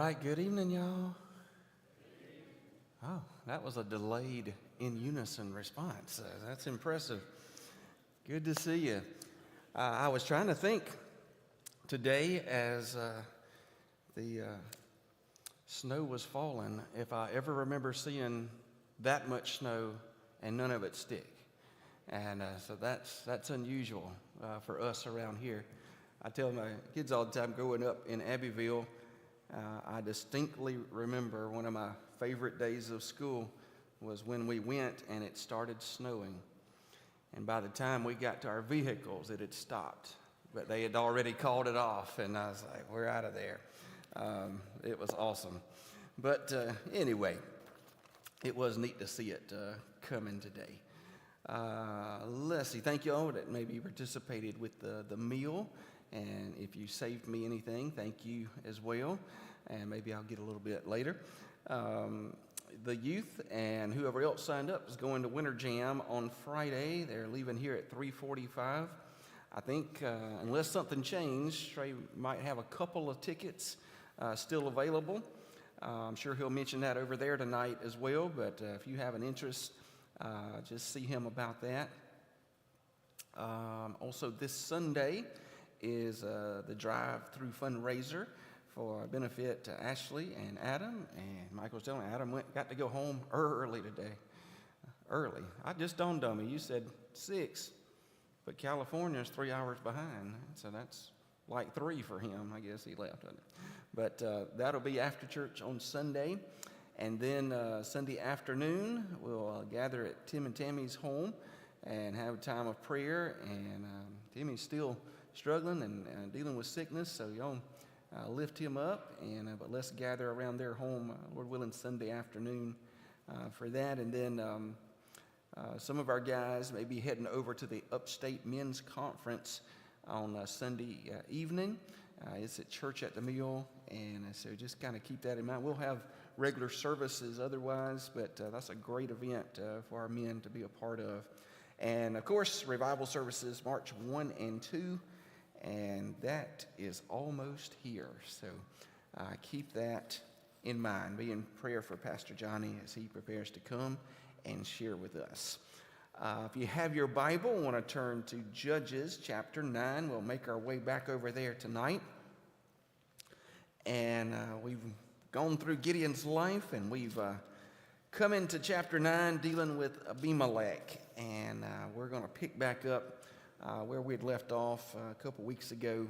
right, good evening, y'all. Oh, that was a delayed in unison response. That's impressive. Good to see you. I was trying to think today as the snow was falling if I ever remember seeing that much snow and none of it stick. And so that's unusual for us around here. I tell my kids all the time growing up in Abbeville, I distinctly remember one of my favorite days of school was when we went and it started snowing. And by the time we got to our vehicles, it had stopped. But they had already called it off, and I was like, we're out of there. It was awesome. But anyway, it was neat to see it coming today. Let's see, thank you all that maybe participated with the meal. And if you saved me anything, thank you as well. And maybe I'll get a little bit later. The youth and whoever else signed up is going to Winter Jam on Friday. They're leaving here at 3:45. I think unless something changed, Trey might have a couple of tickets still available. I'm sure he'll mention that over there tonight as well. But if you have an interest, just see him about that. Also, this Sunday is the drive-through fundraiser for benefit to Ashley and Adam. And Michael was telling me Adam got to go home early today. Early. I just dawned on me. You said 6, but California's 3 hours behind. So that's like 3 for him. I guess he left. But that'll be after church on Sunday. And then Sunday afternoon, we'll gather at Tim and Tammy's home and have a time of prayer. And Timmy's still struggling and dealing with sickness, so y'all lift him up. And but let's gather around their home, Lord willing, Sunday afternoon for that. And then some of our guys may be heading over to the Upstate Men's Conference on Sunday evening. It's at Church at the Mill, and so just kind of keep that in mind. We'll have regular services otherwise, but that's a great event for our men to be a part of. And of course, revival services March 1 and 2. And that is almost here. So keep that in mind. Be in prayer for Pastor Johnny as he prepares to come and share with us. If you have your Bible, want to turn to Judges chapter 9. We'll make our way back over there tonight. And we've gone through Gideon's life, and we've come into chapter 9 dealing with Abimelech. And we're going to pick back up where we had left off a couple weeks ago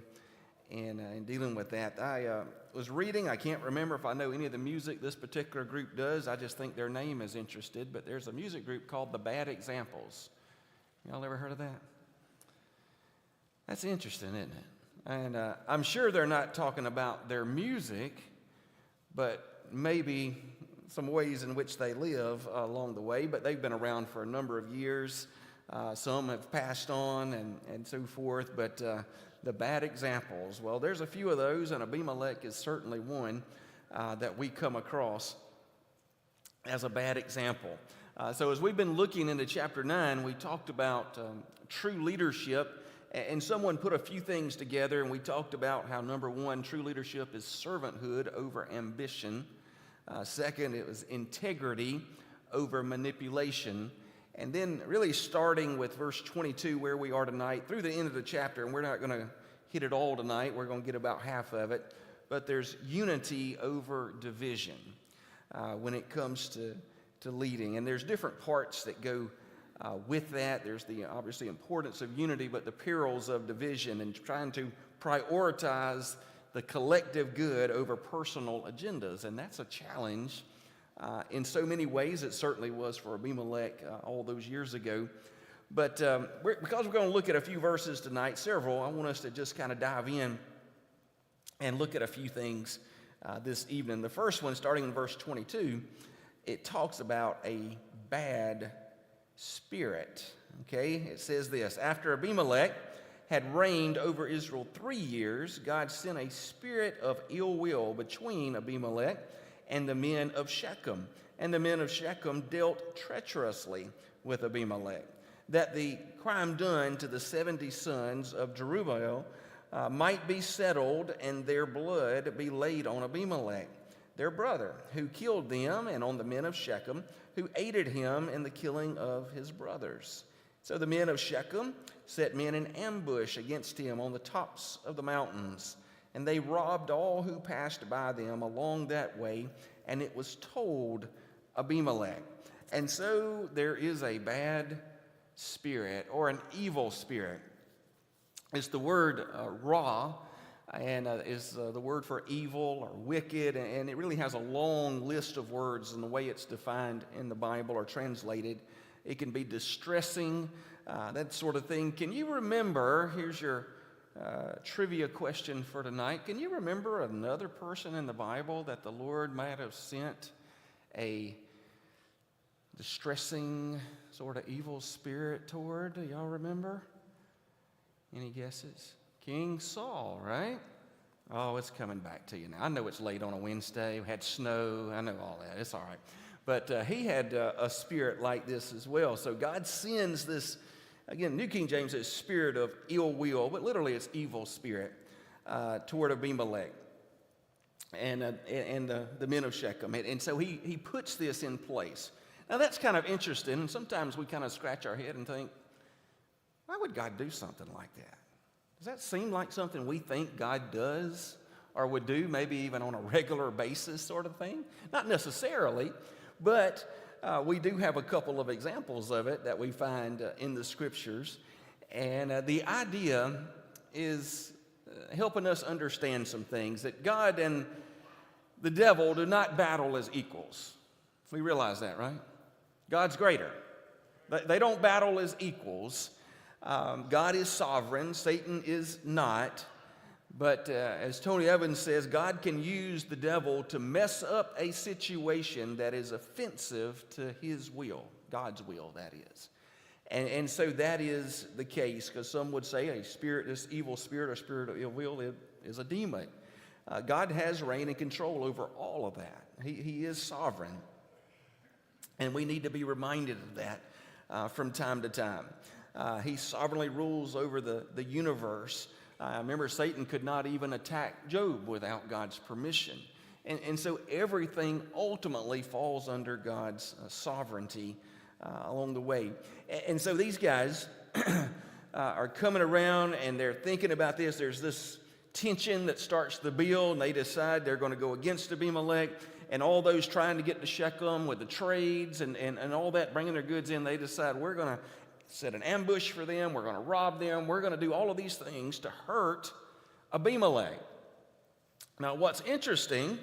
in dealing with that. I was reading, I can't remember if I know any of the music this particular group does. I just think their name is interested, but there's a music group called The Bad Examples. Y'all ever heard of that? That's interesting, isn't it? And I'm sure they're not talking about their music, but maybe some ways in which they live along the way, but they've been around for a number of years. Some have passed on and so forth, but the bad examples, well, there's a few of those, and Abimelech is certainly one that we come across as a bad example. So as we've been looking into chapter 9, we talked about true leadership, and someone put a few things together, and we talked about how, number one, true leadership is servanthood over ambition. Second, it was integrity over manipulation. And then really starting with verse 22, where we are tonight, through the end of the chapter, and we're not going to hit it all tonight. We're going to get about half of it. But there's unity over division when it comes to leading. And there's different parts that go with that. There's the obviously importance of unity, but the perils of division and trying to prioritize the collective good over personal agendas. And that's a challenge. In so many ways, it certainly was for Abimelech all those years ago. But because we're going to look at a few verses tonight, several, I want us to just kind of dive in and look at a few things this evening. The first one, starting in verse 22, it talks about a bad spirit. Okay, it says this: After Abimelech had reigned over Israel 3 years, God sent a spirit of ill will between Abimelech and the men of Shechem. And the men of Shechem dealt treacherously with Abimelech, that the crime done to the 70 sons of Jerubbaal might be settled, and their blood be laid on Abimelech. their brother, who killed them, and on the men of Shechem, who aided him in the killing of his brothers. So the men of Shechem set men in ambush against him on the tops of the mountains, and they robbed all who passed by them along that way, and it was told Abimelech. And so there is a bad spirit, or an evil spirit. It's the word ra, and is the word for evil or wicked, and it really has a long list of words in the way it's defined in the Bible or translated. It can be distressing, that sort of thing. Can you remember, here's your trivia question for tonight, can you remember another person in the Bible that the Lord might have sent a distressing sort of evil spirit toward? Do y'all remember? Any guesses? King Saul, right? Oh, it's coming back to you now. I know it's late on a Wednesday. We had snow. I know all that. It's all right. But he had a spirit like this as well. So God sends this, again, New King James says spirit of ill will, but literally it's evil spirit toward Abimelech and the men of Shechem. And so he puts this in place. Now that's kind of interesting. And sometimes we kind of scratch our head and think, why would God do something like that? Does that seem like something we think God does or would do, maybe even on a regular basis sort of thing? Not necessarily, but we do have a couple of examples of it that we find in the Scriptures. And the idea is helping us understand some things, that God and the devil do not battle as equals. We realize that, right? God's greater. They don't battle as equals. God is sovereign, Satan is not, but as Tony Evans says, God can use the devil to mess up a situation that is offensive to his will, God's will, that is. And so that is the case, because some would say a spirit, this evil spirit or spirit of ill will is a demon. God has reign and control over all of that. He is sovereign, and we need to be reminded of that from time to time. He sovereignly rules over the universe. Remember, Satan could not even attack Job without God's permission. And so everything ultimately falls under God's sovereignty along the way. And so these guys are coming around and they're thinking about this. There's this tension that starts the build, and they decide they're going to go against Abimelech. And all those trying to get to Shechem with the trades and all that, bringing their goods in, they decide we're going to set an ambush for them, we're going to rob them, we're going to do all of these things to hurt Abimelech. Now, what's interesting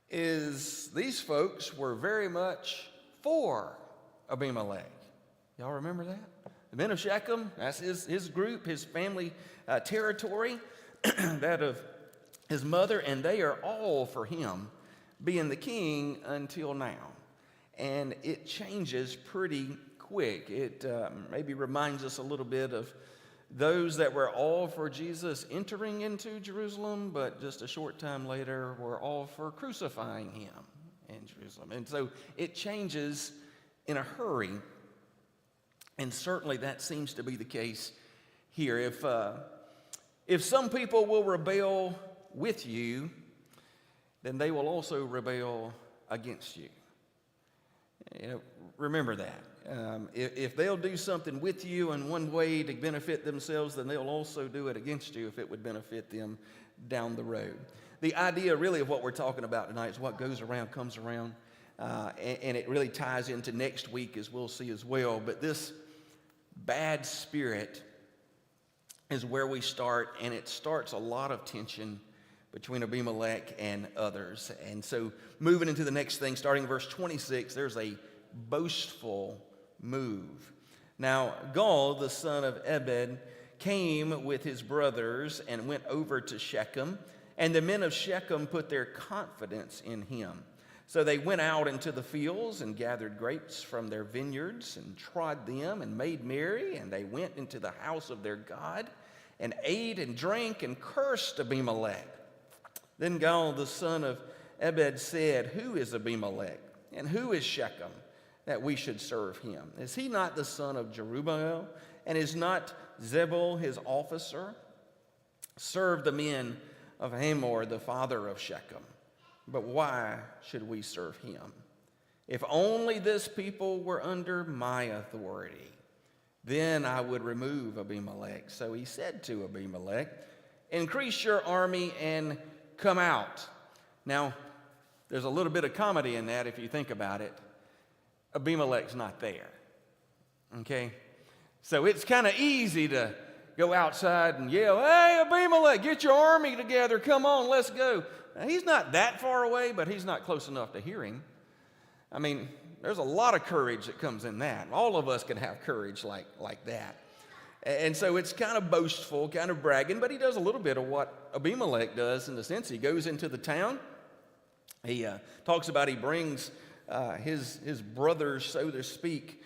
is these folks were very much for Abimelech. Y'all remember that? The men of Shechem, that's his group, his family territory, that of his mother, and they are all for him being the king until now. And it changes pretty quick. It maybe reminds us a little bit of those that were all for Jesus entering into Jerusalem, but just a short time later were all for crucifying him in Jerusalem. And so it changes in a hurry, and certainly that seems to be the case here. If some people will rebel with you, then they will also rebel against you. You know, remember that. If they'll do something with you in one way to benefit themselves, then they'll also do it against you if it would benefit them down the road. The idea really of what we're talking about tonight is what goes around comes around, and it really ties into next week, as we'll see as well. But this bad spirit is where we start, and it starts a lot of tension between Abimelech and others. And so moving into the next thing, starting in verse 26, there's a boastful move. Now, Gaal, the son of Ebed, came with his brothers and went over to Shechem, and the men of Shechem put their confidence in him. So they went out into the fields and gathered grapes from their vineyards and trod them and made merry, and they went into the house of their God and ate and drank and cursed Abimelech. Then Gaal, the son of Ebed, said, "Who is Abimelech, and who is Shechem, that we should serve him? Is he not the son of Jerubbaal, and is not Zebul his officer? Serve the men of Hamor, the father of Shechem." But why should we serve him? If only this people were under my authority, then I would remove Abimelech. So he said to Abimelech, increase your army and come out. Now, there's a little bit of comedy in that if you think about it. Abimelech's not there. Okay? So it's kind of easy to go outside and yell, hey, Abimelech, get your army together. Come on, let's go. Now, he's not that far away, but he's not close enough to hear him. I mean, there's a lot of courage that comes in that. All of us can have courage like that. And so it's kind of boastful, kind of bragging, but he does a little bit of what Abimelech does in the sense he goes into the town. He talks about he brings his brothers, so to speak,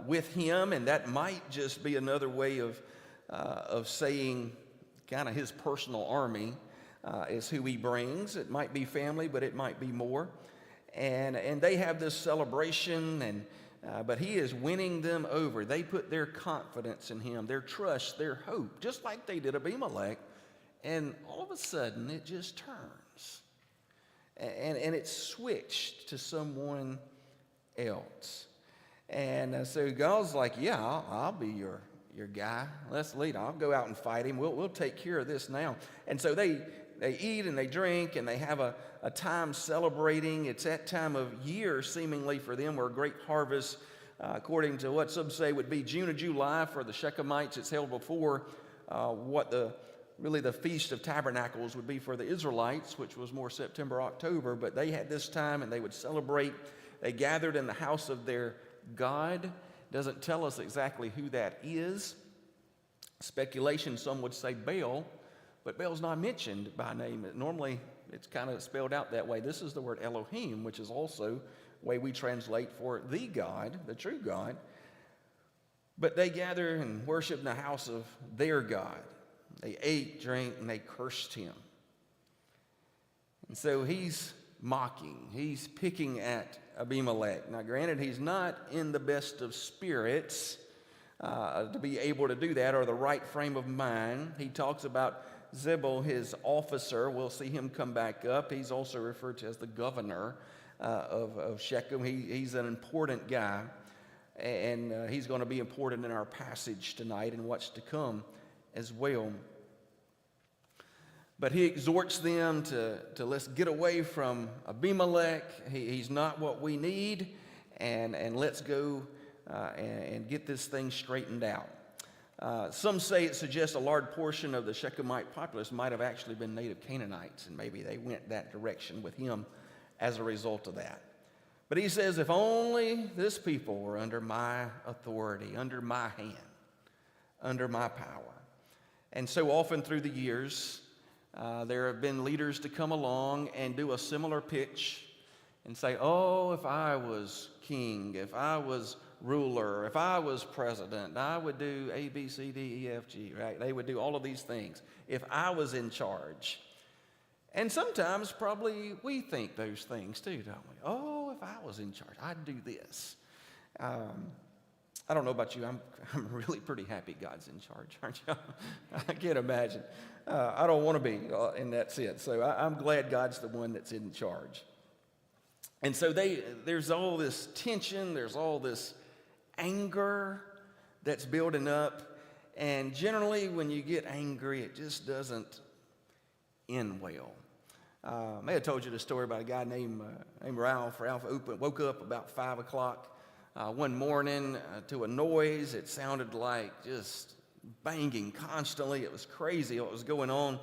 with him, and that might just be another way of saying kind of his personal army is who he brings. It might be family, but it might be more. And they have this celebration, but he is winning them over. They put their confidence in him, their trust, their hope, just like they did Abimelech. And all of a sudden, it just turns. And it's switched to someone else. And so God's like, yeah, I'll be your guy. Let's lead. I'll go out and fight him. We'll take care of this now. And so they eat and they drink and they have a time celebrating. It's that time of year, seemingly, for them where a great harvest, according to what some say would be June or July for the Shechemites. It's held before what the Feast of Tabernacles would be for the Israelites, which was more September, October. But they had this time and they would celebrate. They gathered in the house of their God. Doesn't tell us exactly who that is. Speculation, some would say Baal, but Baal's not mentioned by name. Normally, it's kind of spelled out that way. This is the word Elohim, which is also the way we translate for the God, the true God. But they gather and worship in the house of their God. They ate, drank, and they cursed him. And so he's mocking. He's picking at Abimelech. Now, granted, he's not in the best of spirits to be able to do that or the right frame of mind. He talks about Zebul, his officer. We'll see him come back up. He's also referred to as the governor of Shechem. He's an important guy, and he's going to be important in our passage tonight and what's to come as well. But he exhorts them to let's get away from Abimelech. He's not what we need, and let's go and get this thing straightened out. Some say it suggests a large portion of the Shechemite populace might have actually been native Canaanites, and maybe they went that direction with him as a result of that. But he says, if only this people were under my authority, under my hand, under my power. And so often through the years, there have been leaders to come along and do a similar pitch and say, oh, if I was king, if I was ruler, if I was president, I would do A, B, C, D, E, F, G, right? They would do all of these things if I was in charge. And sometimes probably we think those things too, don't we? Oh, if I was in charge, I'd do this. I don't know about you. I'm really pretty happy God's in charge, aren't you? I can't imagine. I don't want to be in that sense. So I'm glad God's the one that's in charge. And so there's all this tension. There's all this anger that's building up. And generally, when you get angry, it just doesn't end well. I may have told you the story about a guy named Ralph. Ralph woke up about 5 o'clock one morning to a noise. It sounded like just banging constantly. It was crazy what was going on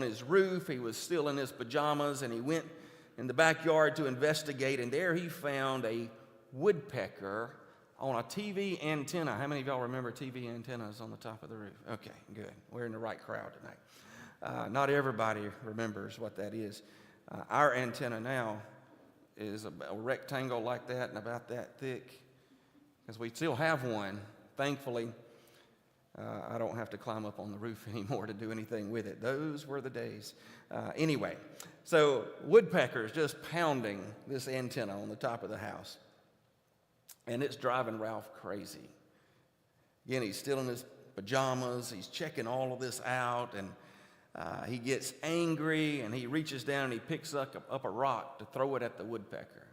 his roof. He was still in his pajamas, and he went in the backyard to investigate, and there he found a woodpecker on a TV antenna. How many of y'all remember TV antennas on the top of the roof? Okay, good. We're in the right crowd tonight. Not everybody remembers what that is. Our antenna now is a rectangle like that and about that thick, because we still have one. Thankfully, I don't have to climb up on the roof anymore to do anything with it. Those were the days. Anyway, so woodpeckers just pounding this antenna on the top of the house. And it's driving Ralph crazy. Again, he's still in his pajamas. He's checking all of this out. And He gets angry, and he reaches down and he picks up a rock to throw it at the woodpecker.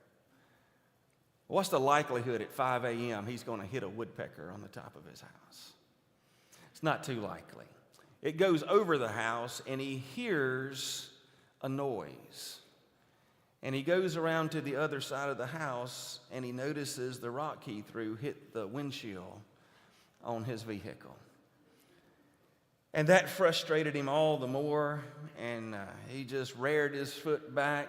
What's the likelihood at 5 a.m. he's going to hit a woodpecker on the top of his house? It's not too likely. It goes over the house, and he hears a noise. And he goes around to the other side of the house, and he notices the rock he threw hit the windshield on his vehicle. And that frustrated him all the more, and he just reared his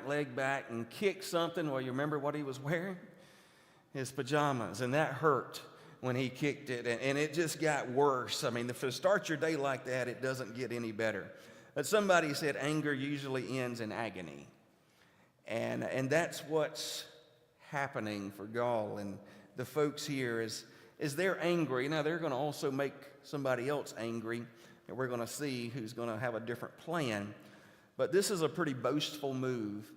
leg back, and kicked something. Well, you remember what he was wearing? His pajamas, and that hurt when he kicked it, and it just got worse. I mean, if you start your day like that, it doesn't get any better. But somebody said anger usually ends in agony. And that's what's happening for Gaul and the folks here is they're angry. Now, they're going to also make somebody else angry, and we're going to see who's going to have a different plan. But this is a pretty boastful move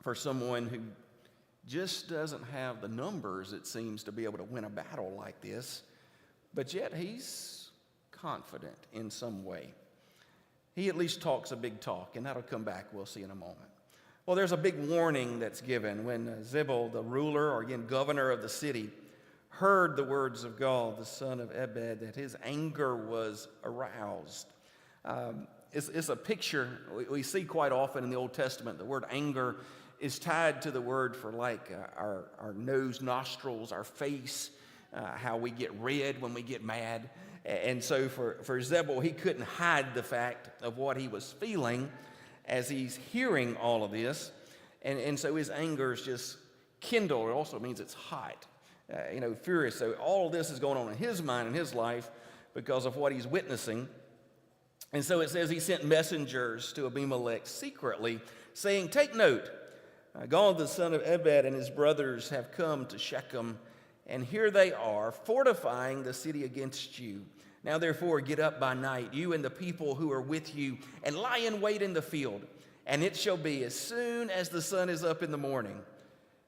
for someone who just doesn't have the numbers, it seems, to be able to win a battle like this. But yet he's confident in some way. He at least talks a big talk, and that'll come back, we'll see in a moment. Well, there's a big warning that's given when Zebul, the ruler, or again, governor of the city, heard the words of Gaul, the son of Ebed, that his anger was aroused. It's a picture we see quite often in the Old Testament. The word anger is tied to the word for like our nose, nostrils, our face, how we get red when we get mad. And so for Zebul, he couldn't hide the fact of what he was feeling as he's hearing all of this. And so his anger is just kindled. It also means it's hot, furious. So all of this is going on in his mind and his life because of what he's witnessing. And so it says he sent messengers to Abimelech secretly, saying, "Take note, Gaul the son of Ebed and his brothers have come to Shechem, and here they are, fortifying the city against you. Now therefore get up by night, you and the people who are with you, and lie in wait in the field. And it shall be as soon as the sun is up in the morning,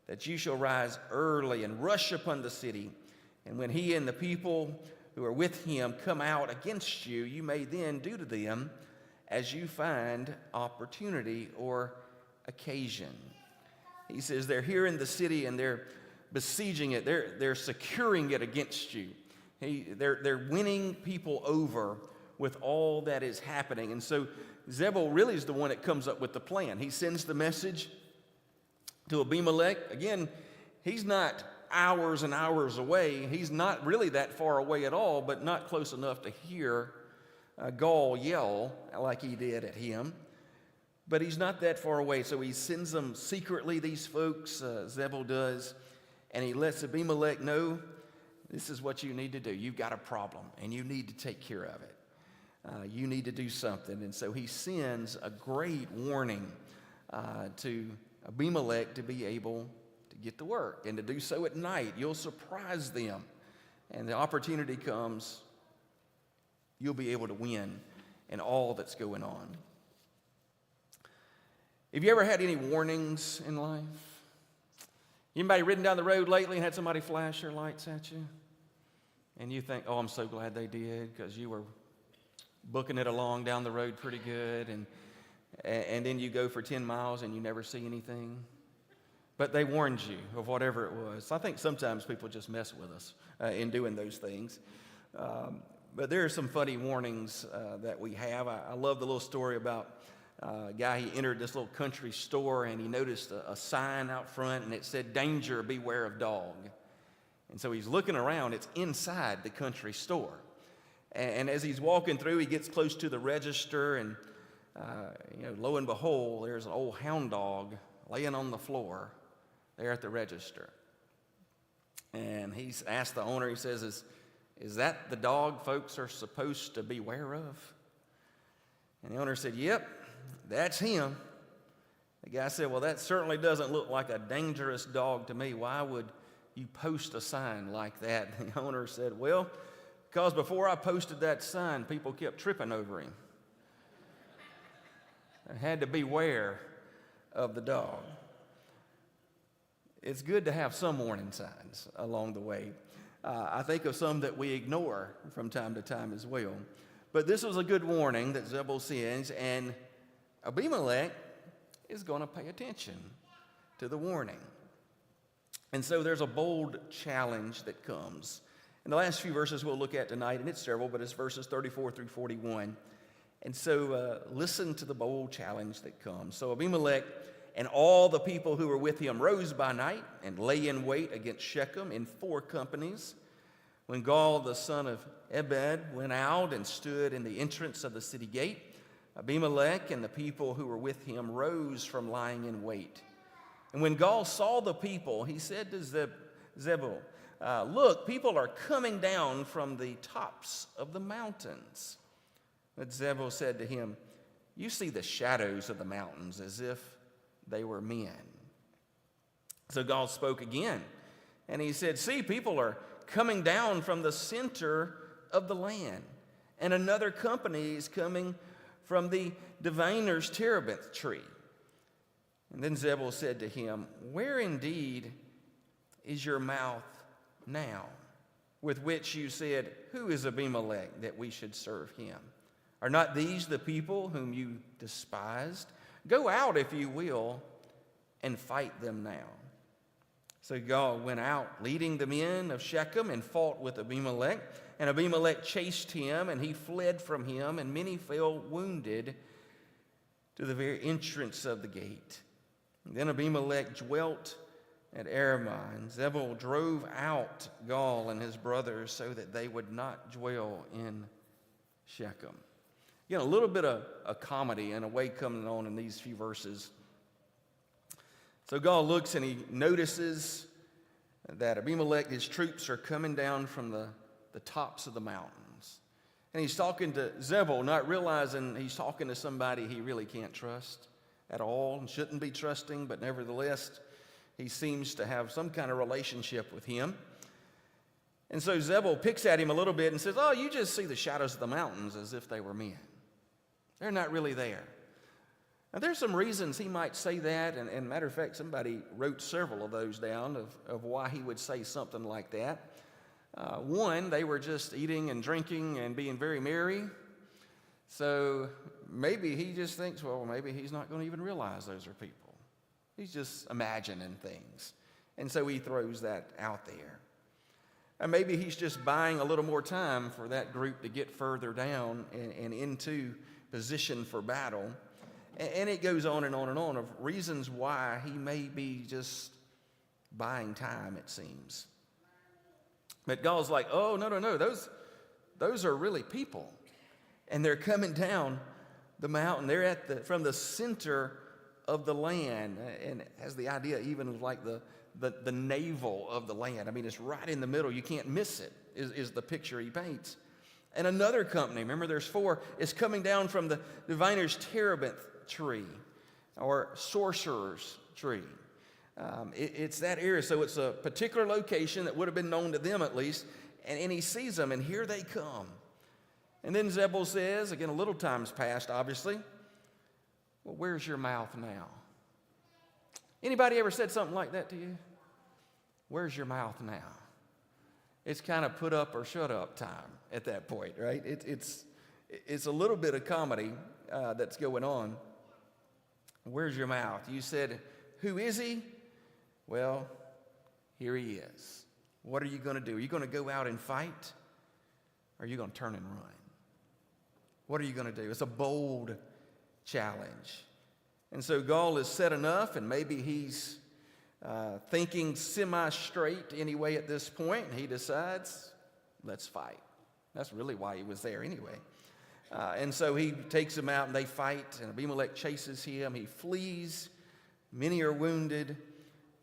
that you shall rise early and rush upon the city. And when he and the people who are with him come out against you, you may then do to them as you find opportunity or occasion." He says they're here in the city and they're besieging it. They're securing it against you. They're winning people over with all that is happening. And so Zebul really is the one that comes up with the plan. He sends the message to Abimelech. Again, he's not hours and hours away. He's not really that far away at all, but not close enough to hear Gaul yell like he did at him. But he's not that far away, so he sends them secretly, these folks, Zebul does, and he lets Abimelech know, this is what you need to do. You've got a problem, and you need to take care of it. You need to do something. And so he sends a great warning to Abimelech to be able to get to work and to do so at night. You'll surprise them, and the opportunity comes, you'll be able to win in all that's going on. Have you ever had any warnings in life? Anybody ridden down the road lately and had somebody flash their lights at you? And you think, oh, I'm so glad they did, because you were booking it along down the road pretty good, and then you go for 10 miles and you never see anything. But they warned you of whatever it was. I think sometimes people just mess with us in doing those things. But there are some funny warnings that we have. I love the little story about a guy. He entered this little country store and he noticed a sign out front and it said, "Danger, beware of dog." And so he's looking around. It's inside the country store. And as he's walking through, he gets close to the register, and lo and behold, there's an old hound dog laying on the floor there at the register. And he's asked the owner, he says, is that the dog folks are supposed to beware of? And the owner said, "Yep, that's him." The guy said, "Well, that certainly doesn't look like a dangerous dog to me. Why would you post a sign like that?" And the owner said, "Well, because before I posted that sign, people kept tripping over him. I had to beware of the dog." It's good to have some warning signs along the way. I think of some that we ignore from time to time as well. But this was a good warning that Zebul sends, and Abimelech is going to pay attention to the warning. And so there's a bold challenge that comes. In the last few verses we'll look at tonight, and it's several, but it's verses 34 through 41. And so listen to the bold challenge that comes. So Abimelech and all the people who were with him rose by night and lay in wait against Shechem in 4 companies. When Gaal the son of Ebed went out and stood in the entrance of the city gate, Abimelech and the people who were with him rose from lying in wait. And when Gaal saw the people, he said to Zebul, look, people are coming down from the tops of the mountains. But Zebul said to him, you see the shadows of the mountains as if they were men. So Gaal spoke again, and he said, see, people are coming down from the center of the land, and another company is coming from the diviner's terebinth tree. And then Zebul said to him, where indeed is your mouth now, with which you said, who is Abimelech that we should serve him? Are not these the people whom you despised? Go out, if you will, and fight them now. So Gaal went out, leading the men of Shechem, and fought with Abimelech. And Abimelech chased him, and he fled from him, and many fell wounded to the very entrance of the gate. And then Abimelech dwelt at Arumah, and Zebul drove out Gaal and his brothers so that they would not dwell in Shechem. Again, a little bit of a comedy and a way coming on in these few verses. So Gaal looks and he notices that Abimelech, his troops are coming down from the tops of the mountains. And he's talking to Zebul, not realizing he's talking to somebody he really can't trust at all and shouldn't be trusting, but nevertheless, he seems to have some kind of relationship with him. And so Zebul picks at him a little bit and says, oh, you just see the shadows of the mountains as if they were men. They're not really there. Now, there's some reasons he might say that, and matter of fact, somebody wrote several of those down of why he would say something like that. One, they were just eating and drinking and being very merry. So maybe he just thinks, well, maybe he's not going to even realize those are people. He's just imagining things. And so he throws that out there. And maybe he's just buying a little more time for that group to get further down and into position for battle. And it goes on and on and on of reasons why he may be just buying time, it seems. But Gaal's like, oh, no, those are really people. And they're coming down the mountain. They're from the center of the land. And it has the idea even of like the navel of the land. I mean, it's right in the middle. You can't miss it, is the picture he paints. And another company, remember there's 4, is coming down from the diviner's terebinth tree or sorcerer's tree. It's that area, so it's a particular location that would have been known to them at least, and he sees them, and here they come. And then Zebul says, again, a little time's passed, obviously, well, where's your mouth now? Anybody ever said something like that to you? Where's your mouth now? It's kind of put up or shut up time at that point, right? It's a little bit of comedy that's going on. Where's your mouth? You said, who is he? Well, here he is. What are you going to do? Are you going to go out and fight? Or are you going to turn and run? What are you going to do? It's a bold challenge. And so Gaal is set enough, and maybe he's thinking semi-straight anyway at this point, and he decides, let's fight. That's really why he was there anyway. And so he takes him out, and they fight, and Abimelech chases him. He flees. Many are wounded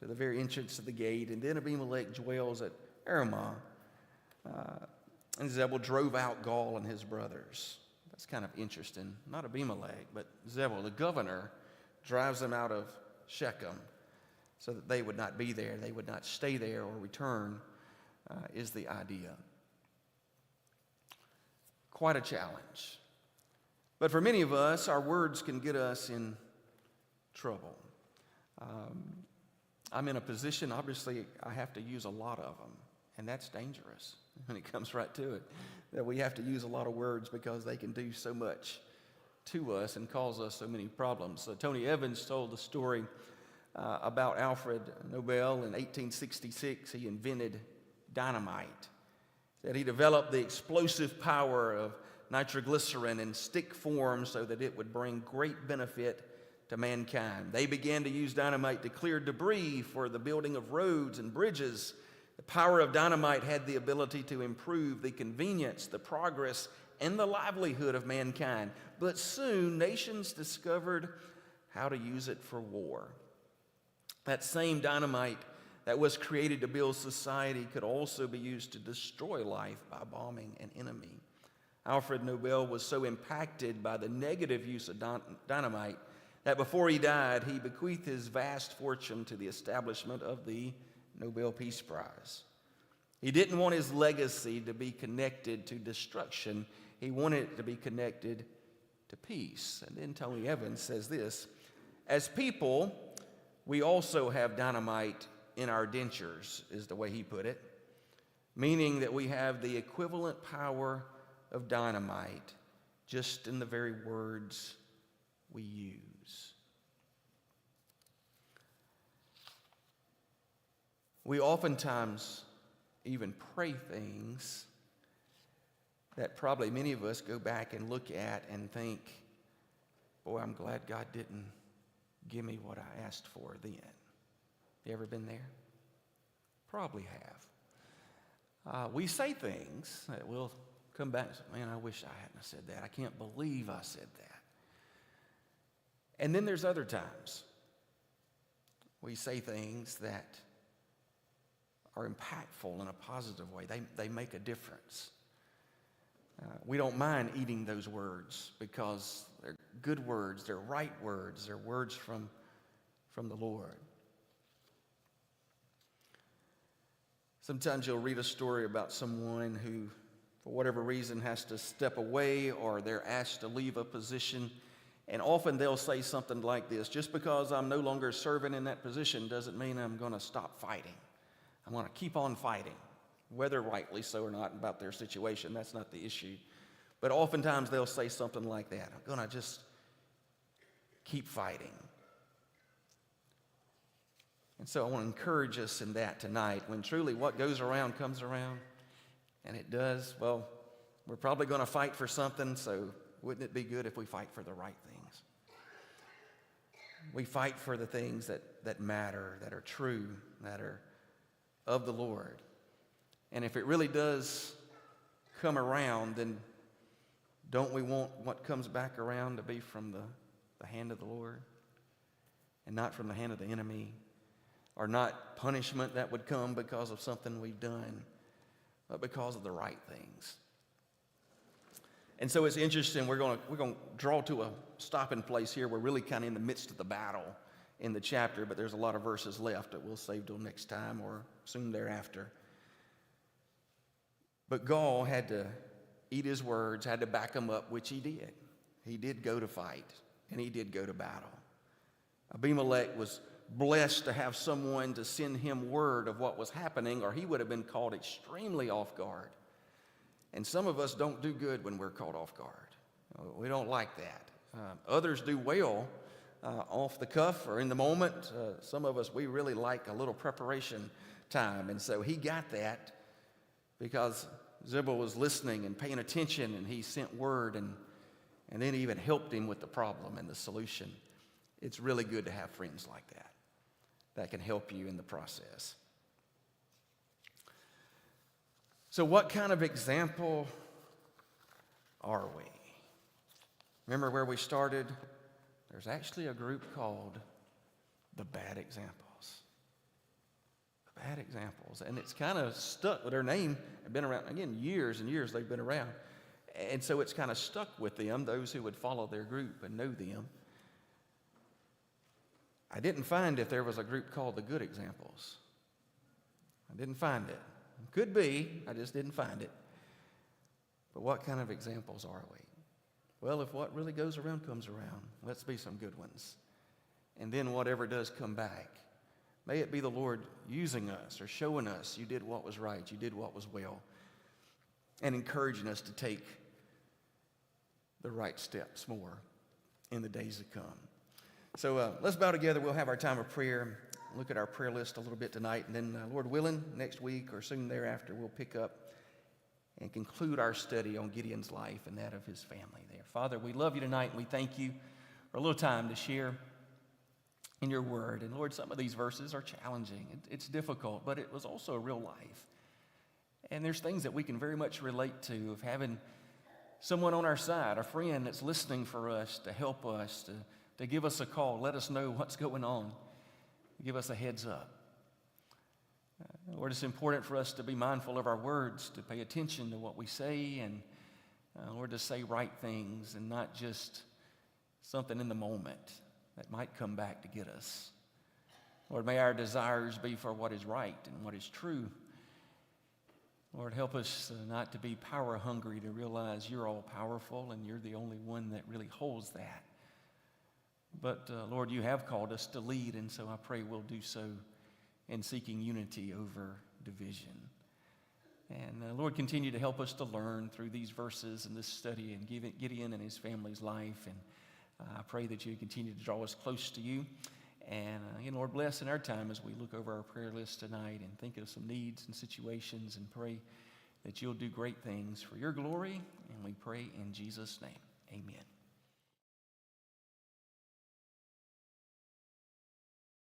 to the very entrance of the gate. And then Abimelech dwells at Arumah. And Zebul drove out Gaal and his brothers. That's kind of interesting. Not Abimelech, but Zebul, the governor, drives them out of Shechem so that they would not be there. They would not stay there or return, is the idea. Quite a challenge. But for many of us, our words can get us in trouble. I'm in a position, obviously, I have to use a lot of them And that's dangerous when it comes right to it, that we have to use a lot of words because they can do so much to us and cause us so many problems. So Tony Evans told the story about Alfred Nobel in 1866. He invented dynamite, that he developed the explosive power of nitroglycerin in stick form so that it would bring great benefit to mankind. They began to use dynamite to clear debris for the building of roads and bridges. The power of dynamite had the ability to improve the convenience, the progress, and the livelihood of mankind. But soon, nations discovered how to use it for war. That same dynamite that was created to build society could also be used to destroy life by bombing an enemy. Alfred Nobel was so impacted by the negative use of dynamite that before he died, he bequeathed his vast fortune to the establishment of the Nobel Peace Prize. He didn't want his legacy to be connected to destruction. He wanted it to be connected to peace. And then Tony Evans says this: as people, we also have dynamite in our dentures, is the way he put it, meaning that we have the equivalent power of dynamite just in the very words we use. We oftentimes even pray things that probably many of us go back and look at and think, boy, I'm glad God didn't give me what I asked for then. You ever been there? Probably have. We say things that we'll come back and say, man, I wish I hadn't said that. I can't believe I said that. And then there's other times we say things that are impactful in a positive way. They make a difference. We don't mind eating those words because they're good words, they're right words, they're words from the Lord. Sometimes you'll read a story about someone who, for whatever reason, has to step away or they're asked to leave a position. And often they'll say something like this: just because I'm no longer serving in that position doesn't mean I'm going to stop fighting. I'm going to keep on fighting, whether rightly so or not about their situation. That's not the issue. But oftentimes they'll say something like that: I'm going to just keep fighting. And so I want to encourage us in that tonight, when truly what goes around comes around, and it does. Well, we're probably going to fight for something, so wouldn't it be good if we fight for the right things? We fight for the things that matter, that are true, that are of the Lord. And if it really does come around, then don't we want what comes back around to be from the hand of the Lord and not from the hand of the enemy, or not punishment that would come because of something we've done, but because of the right things? And so it's interesting. We're going to draw to a stopping place here. We're really kind of in the midst of the battle in the chapter, but there's a lot of verses left that we'll save till next time or soon thereafter. But Gaul had to eat his words, had to back them up, which he did. He did go to fight, and he did go to battle. Abimelech was blessed to have someone to send him word of what was happening, or he would have been caught extremely off guard. And some of us don't do good when we're caught off guard. We don't like that. Others do well off the cuff or in the moment. Some of us, we really like a little preparation time. And so he got that because Ziba was listening and paying attention, and he sent word and then even helped him with the problem and the solution. It's really good to have friends like that can help you in the process. So what kind of example are we? Remember where we started? There's actually a group called the Bad Examples. The Bad Examples. And it's kind of stuck with their name. They've been around, again, years and years they've been around. And so it's kind of stuck with them, those who would follow their group and know them. I didn't find if there was a group called the Good Examples. I didn't find it. Could be, I just didn't find it. But what kind of examples are we? Well, if what really goes around comes around, let's be some good ones. And then whatever does come back, May it be the Lord using us or showing us you did what was right, you did what was well, and encouraging us to take the right steps more in the days to come. So let's bow together. We'll have our time of prayer, look at our prayer list a little bit tonight, and then, Lord willing, next week or soon thereafter, we'll pick up and conclude our study on Gideon's life and that of his family there. Father, we love you tonight, and we thank you for a little time to share in your word. And Lord, some of these verses are challenging. It's difficult, but it was also a real life. And there's things that we can very much relate to, of having someone on our side, a friend that's listening for us, to help us, to give us a call, let us know what's going on, give us a heads up. Lord, it's important for us to be mindful of our words, to pay attention to what we say, and Lord, to say right things and not just something in the moment that might come back to get us. Lord, may our desires be for what is right and what is true. Lord, help us not to be power hungry, to realize you're all powerful and you're the only one that really holds that. But Lord, you have called us to lead, and so I pray we'll do so in seeking unity over division. And Lord, continue to help us to learn through these verses and this study and Gideon and his family's life. And I pray that you continue to draw us close to you. And Lord, bless in our time as we look over our prayer list tonight and think of some needs and situations, and pray that you'll do great things for your glory. And we pray in Jesus' name. Amen.